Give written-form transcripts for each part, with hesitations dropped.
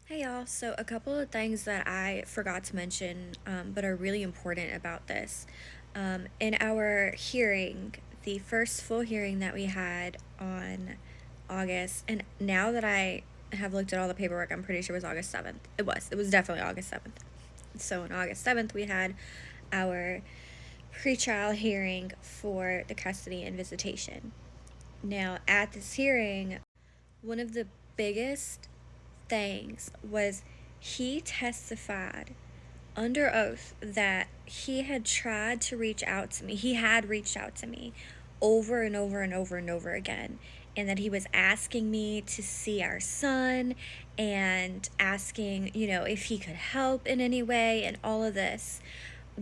Hey y'all, so a couple of things that I forgot to mention, but are really important about this. In our hearing, the first full hearing that we had on August, and now that I have looked at all the paperwork, I'm pretty sure it was August 7th. It was definitely August 7th. So on August 7th, we had our pretrial hearing for the custody and visitation. Now, at this hearing, one of the biggest things was he testified under oath that he had tried to reach out to me. He had reached out to me over and over and over and over again, and that he was asking me to see our son and asking, if he could help in any way and all of this.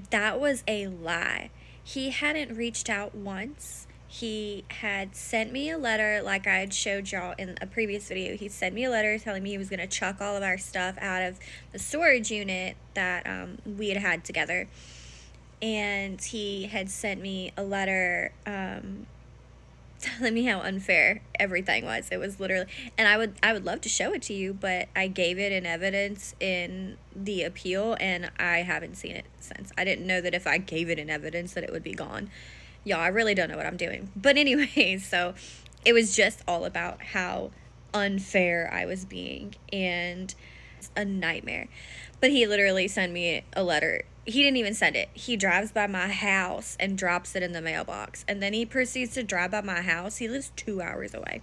That was a lie. He hadn't reached out once. He had sent me a letter, like I had showed y'all in a previous video. He sent me a letter telling me he was going to chuck all of our stuff out of the storage unit that we had together. And he had sent me a letter telling me how unfair everything was. It was literally, and I would love to show it to you, but I gave it in evidence in the appeal, and I haven't seen it since. I didn't know that if I gave it in evidence that it would be gone. Y'all, I really don't know what I'm doing. But anyway, so it was just all about how unfair I was being, and it's a nightmare. But he literally sent me a letter. He didn't even send it. He drives by my house and drops it in the mailbox. And then he proceeds to drive by my house. He lives 2 hours away.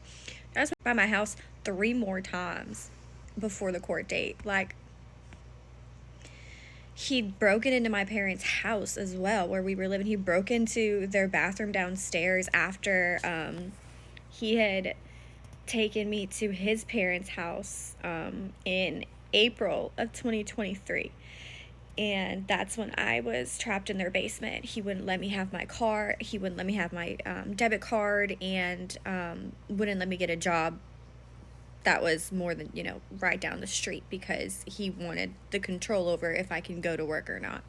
Drives by my house 3 more times before the court date. Like, he'd broken into my parents' house as well, where we were living. He broke into their bathroom downstairs after he had taken me to his parents' house in April of 2023. And that's when I was trapped in their basement. He wouldn't let me have my car. He wouldn't let me have my debit card, and wouldn't let me get a job that was more than, right down the street, because he wanted the control over if I can go to work or not.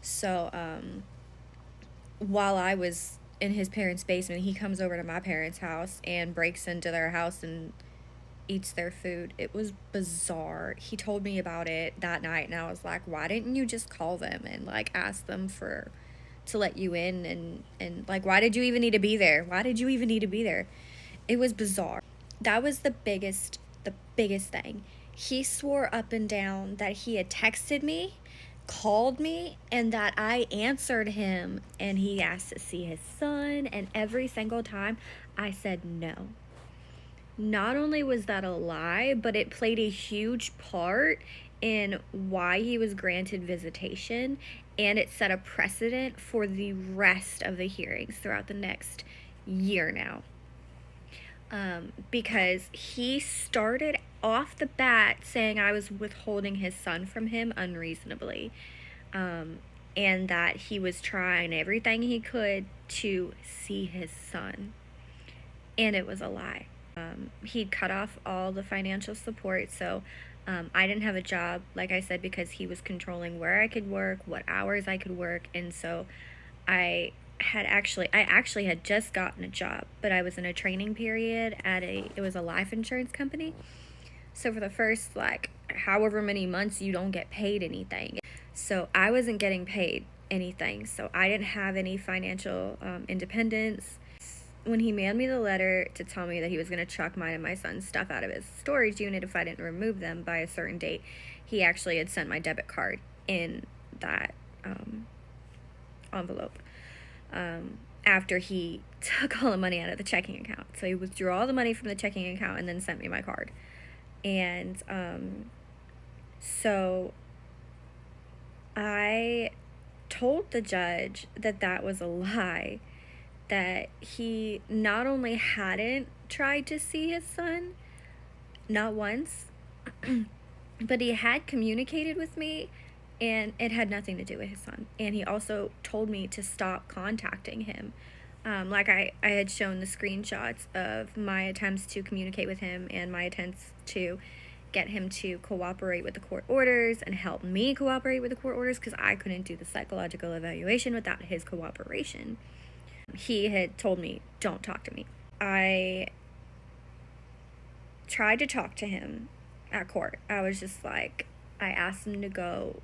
So while I was in his parents' basement, he comes over to my parents' house and breaks into their house and eats their food. It was bizarre. He told me about it that night, and I was like, why didn't you just call them and ask them to let you in, and why did you even need to be there? Why did you even need to be there? It was bizarre. That was the biggest thing. He swore up and down that he had texted me, called me, and that I answered him, and he asked to see his son, and every single time I said no. Not only was that a lie, but it played a huge part in why he was granted visitation, and it set a precedent for the rest of the hearings throughout the next year now. Because he started off the bat saying I was withholding his son from him unreasonably, and that he was trying everything he could to see his son, and it was a lie. He'd cut off all the financial support, so I didn't have a job, like I said, because he was controlling where I could work, what hours I could work, and so I actually had just gotten a job, but I was in a training period it was a life insurance company. So for the first however many months, you don't get paid anything. So I wasn't getting paid anything, so I didn't have any financial independence. When he mailed me the letter to tell me that he was going to chuck mine and my son's stuff out of his storage unit if I didn't remove them by a certain date, he actually had sent my debit card in that envelope after he took all the money out of the checking account. So he withdrew all the money from the checking account and then sent me my card. And so I told the judge that that was a lie, that he not only hadn't tried to see his son, not once, but he had communicated with me, and it had nothing to do with his son. And he also told me to stop contacting him. I had shown the screenshots of my attempts to communicate with him and my attempts to get him to cooperate with the court orders and help me cooperate with the court orders, because I couldn't do the psychological evaluation without his cooperation. He had told me, don't talk to me. I tried to talk to him at court. I was just like, I asked him to go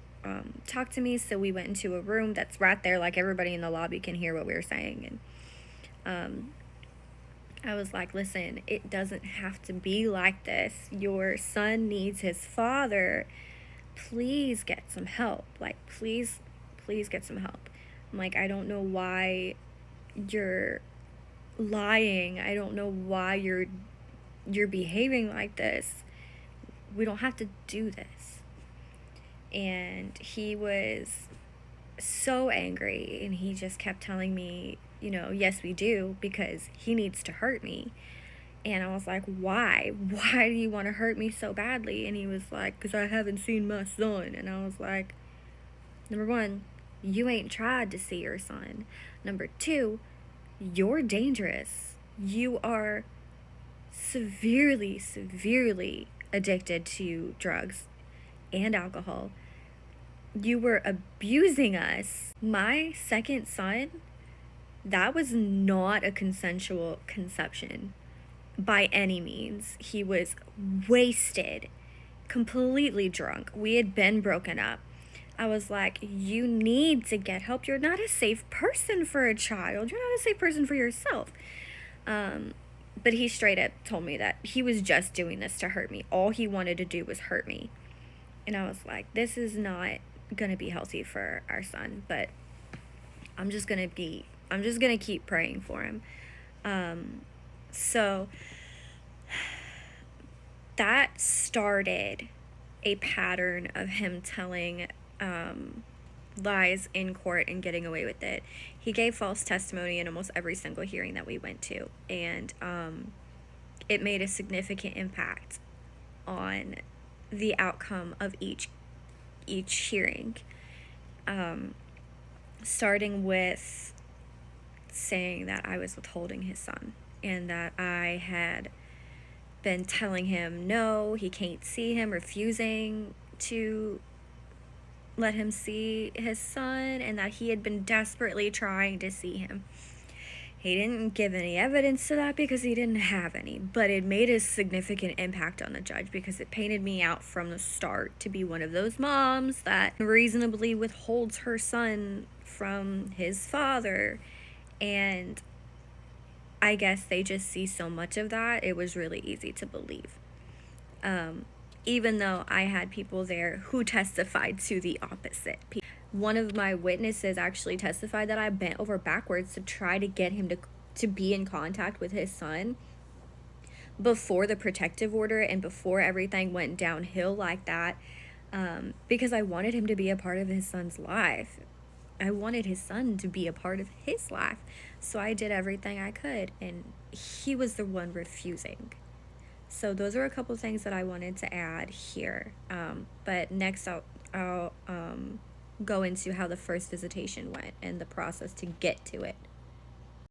talk to me, so we went into a room that's right there, like everybody in the lobby can hear what we were saying. And I was like, listen, it doesn't have to be like this. Your son needs his father. Please get some help. Like, please get some help. I'm like, I don't know why you're lying. I don't know why you're behaving like this. We don't have to do this. And he was so angry, and he just kept telling me, yes, we do, because he needs to hurt me. And I was like, why? Why do you want to hurt me so badly? And he was like, because I haven't seen my son. And I was like, number one, you ain't tried to see your son. Number two, you're dangerous. You are severely addicted to drugs and alcohol. You were abusing us. My second son, that was not a consensual conception by any means. He was wasted, completely drunk. We had been broken up. I was like, you need to get help. You're not a safe person for a child. You're not a safe person for yourself. But he straight up told me that he was just doing this to hurt me. All he wanted to do was hurt me. And I was like, this is not going to be healthy for our son, but I'm just going to keep praying for him. So that started a pattern of him telling lies in court and getting away with it. He gave false testimony in almost every single hearing that we went to, and it made a significant impact on the outcome of each hearing. Starting with saying that I was withholding his son, and that I had been telling him no, he can't see him, refusing to let him see his son, and that he had been desperately trying to see him. He didn't give any evidence to that because he didn't have any, but it made a significant impact on the judge because it painted me out from the start to be one of those moms that reasonably withholds her son from his father. And I guess they just see so much of that, it was really easy to believe. Even though I had people there who testified to the opposite. One of my witnesses actually testified that I bent over backwards to try to get him to be in contact with his son before the protective order and before everything went downhill like that, because I wanted him to be a part of his son's life. I wanted his son to be a part of his life. So I did everything I could, and he was the one refusing. So those are a couple things that I wanted to add here. But next I'll go into how the first visitation went and the process to get to it.